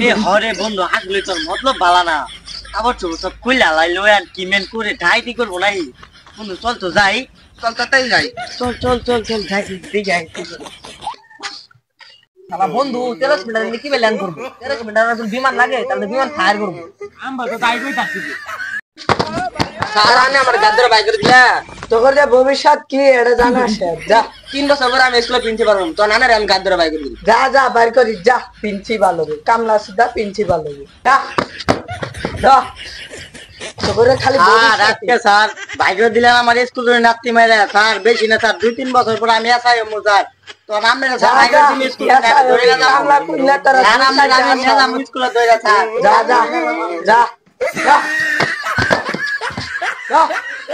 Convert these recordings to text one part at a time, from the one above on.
এ হরে বন্ধু আসলে তোর মতলব ভালো না আবার চোখ সব খুইলা লাইলো আর কিমেন করে ঢাইটি করবো নাই বন্ধু চল তো যাই চল তাড়াতাড়ি যাই। চল চল চল চল যাই যাই শালা বন্ধু 13 মিনিট কি প্ল্যান করবো? 13 মিনিট যদি বিমান লাগে তাহলে বিমান ফায়ার করবো। আমরা তো তাই কইতাছি স্যার আনে আমার গাদ্দার বাইক করে দিলা। তোর যে ভবিষ্যৎ কি এটা জানাস যা 3 বছর পরে আমি স্কুলে প্রিন্সিপাল হলাম, তো নানারে আমি গাদ্দার বাইক করে দিই। যা যা বাইর করি যা প্রিন্সিপাল হবে কামলা সুদা প্রিন্সিপাল হবে যা যা তোর খালি আর আজকে স্যার বাইরে দিলেন আমার স্কুল ধরে নাতি মাইরা স্যার বেশি না স্যার 2-3 বছর পর আমি আসাই মু স্যার তো আমরা স্যার বাইরে দিন স্কুল ধরে না কামলা কুইলা তোর আমি স্কুলে ধরে স্যার যা যা যা যা যা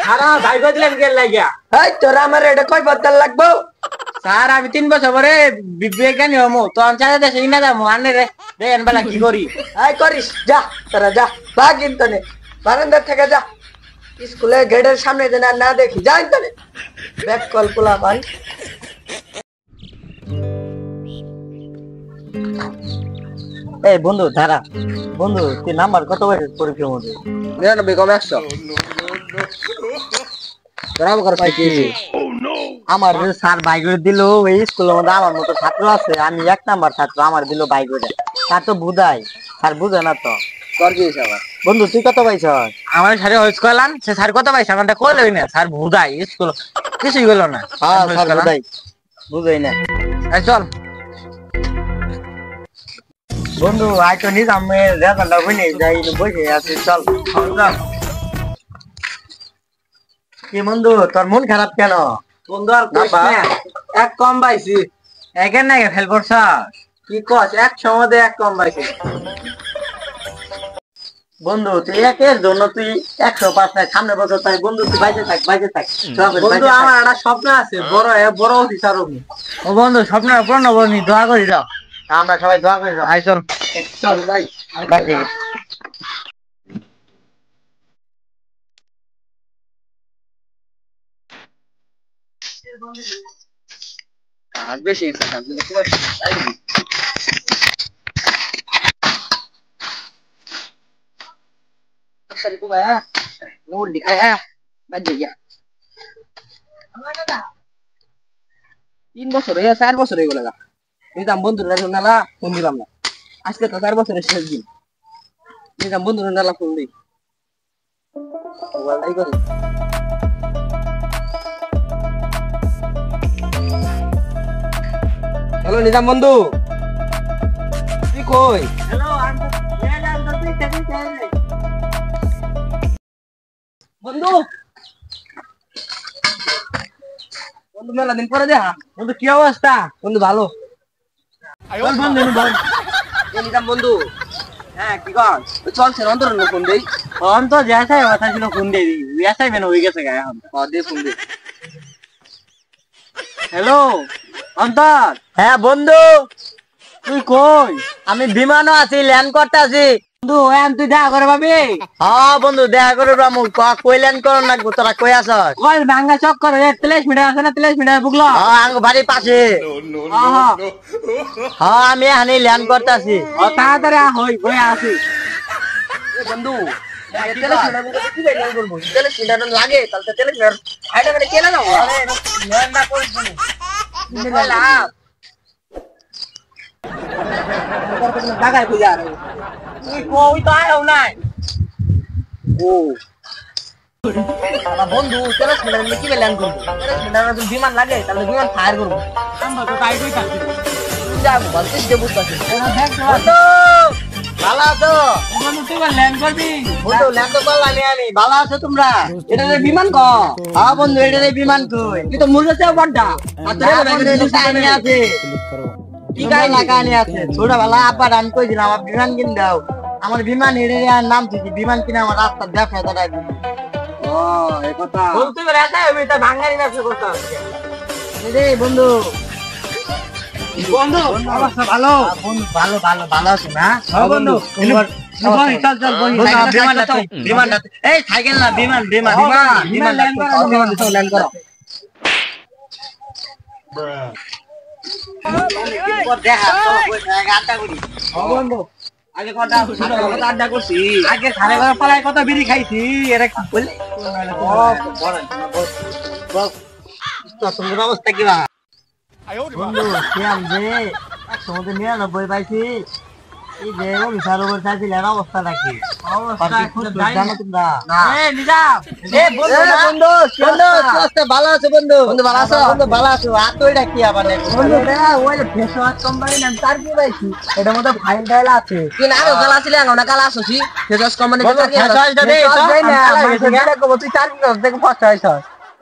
সারা বাইরে দিলেন কে লাগিয়া এই তোরা আমার এটা কই বদল লাগবো স্যার আমি 3 বছর পরে বিজ্ঞানী হমু তো আমি চাই দেশে ইনা যাবো আনে রে দেখেন বেলা কি করি এই করিস যা তোরা যা ভাগ ইন্তনে বারান্দা থেকে যা স্কুলে গেটের সামনে যেন না দেখি যা ইন্তনে ব্যাক কল পোলা বান এই বন্ধু ধারা বন্ধু তুই নাম্বার কত পাইছিস পরীক্ষার মধ্যে 99 কম 100 বরাবর করে পাইছি। আমার যে স্যার বাইক দিল ওই স্কুলের মধ্যে আমার মতো ছাত্র আছে আমি 1 নাম্বার ছাত্র আমার দিল বাইক তার তো বুঝাই স্যার বুঝে না তো তোর কি হইছে আবার? বন্ধু তুই কত পাইছ আমার সাড়ে হইস কইলাম সে স্যার কত পাইছ আমারটা কইলই না স্যার বুঝাই স্কুল কিছুই গেল না হ্যাঁ স্যার বুঝাই বুঝাই না এই চল বন্ধু আই তো নিজ আমি রেজাল্টটা হইনি যাই বসে আছি চল চল কি বন্ধু তোর মন খারাপ কেন বন্ধু আর কইস না, এক কম পাইছি। একের নাকি ফেল করছ কি কস? এক সমাধে এক কম পাইছি। বন্ধু তুই একের জন্য তুই 105 নাই সামনে বছর তাই বন্ধু তুই বাইরে থাক বন্ধু আমার একটা স্বপ্ন আছে, বড় অফিসার হবো। ও বন্ধু স্বপ্ন পূর্ণ করনি দোয়া করি দাও আমরা সবাই দোয়া করি দাও আই চল চল ভাই। বাকি আর বেশি না Sari ko ba? Ngul di kaya. Badya ya. 3 বছর হয়ে 4 বছর হয়ে গেল গা। নিজাম বন্ধুরা নালা ফোন দিলাম না। আজকে তো 4 বছরের শেষ দিন। নিজাম বন্ধুরা নালা ফোন দিই। ওয়ালাই করে। হ্যালো নিজাম বন্ধু। তুই কই? হ্যালো আমি তো তুই বন্ধু বন্ধু মেলা দিন পরে দেখা। বন্ধু কি অবস্থা বন্ধু ভালো। বন্ধু বল নিজাম বন্ধু। হ্যাঁ কি কর? চলছে অন্তর ফোন দেই। ফোন তো যাইছে কথা ছিল ফোন দে দি যাইছে বেন হয়ে গেছে গায় এখন দে ফোন দে। হ্যালো অন্তর হ্যাঁ বন্ধু তুই কই আমি বিমানও আছি ল্যান্ড করতে আছি বন্ধু এম তুই দেখা করে পাবি হ্যাঁ বন্ধু দেখা করে পাবো কই ল্যান্ড করো না তোরা কই আছ কই ভাঙ্গা চক্কর 23 মিনিট আছে না 23 মিনিট বুকলো হ্যাঁ আঙ্গ বাড়ি পাশে হ্যাঁ আমি এখানে ল্যান্ড করতে আছি তাড়াতাড়ি হই বই আছি বন্ধু তেলে সিনার কি বাইরে করব? তেলে সিনার লাগে তাহলে তেলে সিনার হাইডা করে কেলা যাও। আরে নয় না করিস বলা টাকায় খুঁজে আর তুই কই তো আয়ও নাই ও আমার বন্ধু তেলে সিনার কি বাইরে ল্যান্ড করব? তেলে সিনার যদি বিমান লাগে তাহলে বিমান ফায়ার করব। আমরা তো তাই কইতাছি তুই যা বলছিস যে বুঝতাছিস। বন্ধু ভালো আছো বন্ধু তুই ল্যান্ড করবি বন্ধু ল্যান্ড তো করলাম আমি ভালো আছো তোমরা এটা বিমান ক? হ্যাঁ বন্ধু এটা বিমান কই তুই তো মুরগা চাও বড়টা। আর তোর কাহিনী আছে কি কাহিনী আছে ছোটবেলা আব্বা আমি কইছিলাম আমার বিমান কিন দাও আমার বিমান এড়ে নাম থেকে বিমান কিনে আমার রাস্তা ব্যবসা দাঁড়াই দিল ও এই কথা। বন্ধু তুই রাস্তায় হবি তা ভাঙ্গারি ব্যবসা করতে রে বন্ধু বন্ধু অবস্থা ভালো বন্ধু ভালো ভালো ভালো আছো না হ্যাঁ বন্ধু। চল চল বিমান এই সাইকেল না বিমান বিমান বিমান ল্যান্ড করো, বিমান দিছো ল্যান্ড করো। দেখা তো গানটা করি বন্ধু আগে কথা ছিল কথা আড্ডা করছি আগে সাড়ে ঘরে পালায় কত বিড়ি খাইছি এরা কি বললি তোমার অবস্থা কি বা বন্ধু শিয়াম যে 199 পাইছি এই যে ওড়িশার উপর চাইছিলেন অবস্থাটা কি অবস্থা জানো তোমরা নিজাম বন্ধু বন্ধু আস্তে ভালো আছে বন্ধু বন্ধু ভালো আছো বন্ধু ভালো আছো আর তো এটা কি আবার বন্ধু রে ওই ফেস ওয়াশ কোম্পানি নাম তার কি পাইছি এটার মধ্যে ফাইল টাইল আছে কি না আরো কাল আসলে না কাল আসছি ফেজাস কোম্পানি তুই চার কি করছ দেখো ফার্স্ট হইছ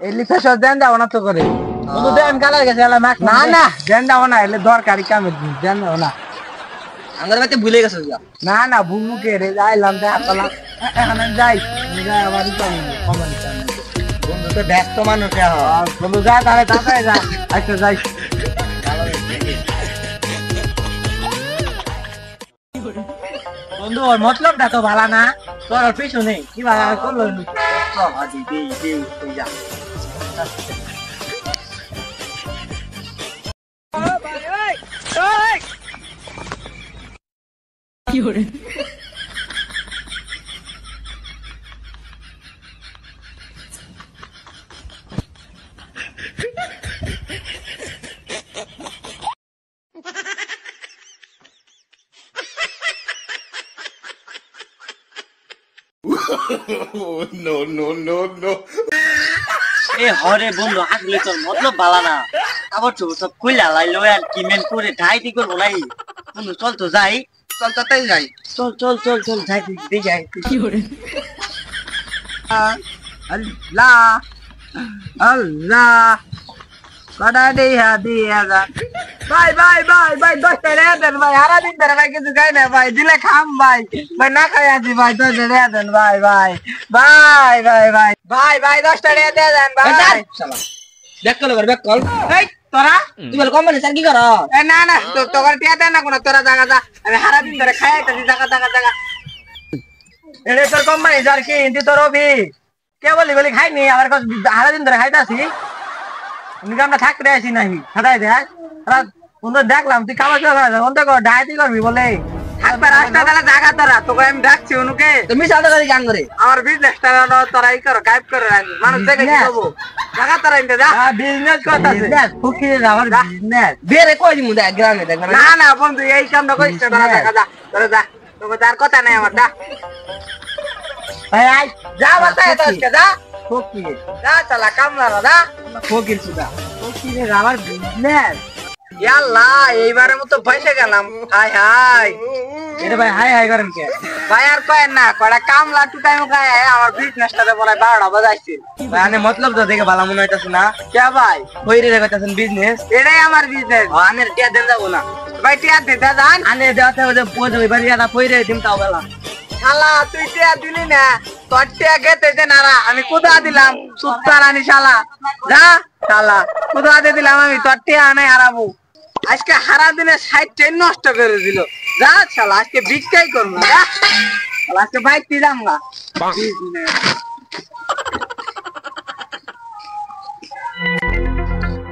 এলি ফেস ওয়াশ দেন দাও না তো করে বন্ধু দেন কালার গেছে এলা মাখ না না দেন দাও না এলে দরকারি কামে দেন দাও না আমার বাড়িতে ভুলে গেছে না না বুনু কে রে যাইলাম দেখা পেলাম এখানে যাই যাই আবার কোম্পানি বন্ধু তো ব্যস্ত মানুষ বন্ধু যা তাহলে তাড়াতাড়ি যা আচ্ছা যাই বন্ধু ওর মতলবটা তো ভালো না তোর পিছনে কি ভালো করলো যা No, no, no, no. এ হরে বন্ধু আসলে তোর মতলব ভালো না আবার তো সব কইলা লাইলো আর কি মেন করে ঢাইতি করবো নাই বন্ধু চল তো যাই চল তাই যাই চল চল চল চল যাই দি যাই কি করে আল্লাহ আল্লাহ কটা দিয়া যা ভাই ভাই ভাই ভাই 10 টাকা দেন ভাই সারা দিন ধরে ভাই কিছু খাই না ভাই দিলে খাম ভাই ভাই না খাই আছি ভাই 10 টাকা দেন ভাই ভাই ভাই ভাই ভাই ভাই ভাই 10 টাকা দিয়ে দেন ভাই শালা ব্যাক কল ব্যাক কল এই তোরা তুই বল কোম্পানি স্যার কি কর এ না না তোর টিয়া দেন না কোন তোরা জায়গা যা আমি সারা দিন ধরে খাই আছি জায়গা জায়গা জায়গা এরে তোর কোম্পানি যার কি হিন্দি তোর অভি কে বলি বলি খাইনি আবার সারা দিন ধরে খাইতাছি আমরা থাকতে আসি নাকি খাটাই দেখ বন্ধু দেখলাম তুই কামাই ডায়েটি করবি বলে থাকবে রাস্তা তাহলে জায়গা তোরা তোকে আমি ডাকছি অনুকে তুমি সাদা গাড়ি গান করে আমার বিজনেসটা তোরা ই করো গাইব করে মানুষ দেখে কি করবো জায়গা তোরা ইনতে যা বিজনেস করতেছে ফকিরের আমার বিজনেস বেরে কই দিমু দেখ গ্রামে দেখ না না বন্ধু এই কামটা করিস না তোরা দেখা যা তোরা যা তোকে তার কথা নাই আমার যা ভাই আই যা বাতায় আজকে যা ফকির যা চালা কামলা যা ফকির সুদা ফকিরের আমার বিজনেস ইয়াল্লা এইবারের মতো পয়সা গেলাম হাই হাই এটা ভাই হাই হাই করেন কে ভাই আর কয়েন না কয়টা কামলা টু টাইম খায় আমার বিজনেসটাতে বলে 12টা বাজাইছে ভাই আনে মতলব তো দেখে ভালো মনে হইতাছে না কে ভাই কইরে রেখেছেন বিজনেস এটাই আমার বিজনেস আনের টিয়া দেন যাবো না ভাই টিয়া দিতে যান আনে দেওয়াতে ওই পয়সা ওই বাড়ি এটা কইরে দিম তাও বেলা শালা তুই টিয়া দিলি না তোর টিয়া গেতে যে নারা আমি কোথা দিলাম সুত্তারানি শালা যা শালা কোথা দিয়ে দিলাম আমি তোর টিয়া আনাই হারাবো আজকে হারা দিনে 60 নষ্ট করে দিল যা শালা আজকে ভিক্ষাই করবো না আজকে বাইক দিলাম না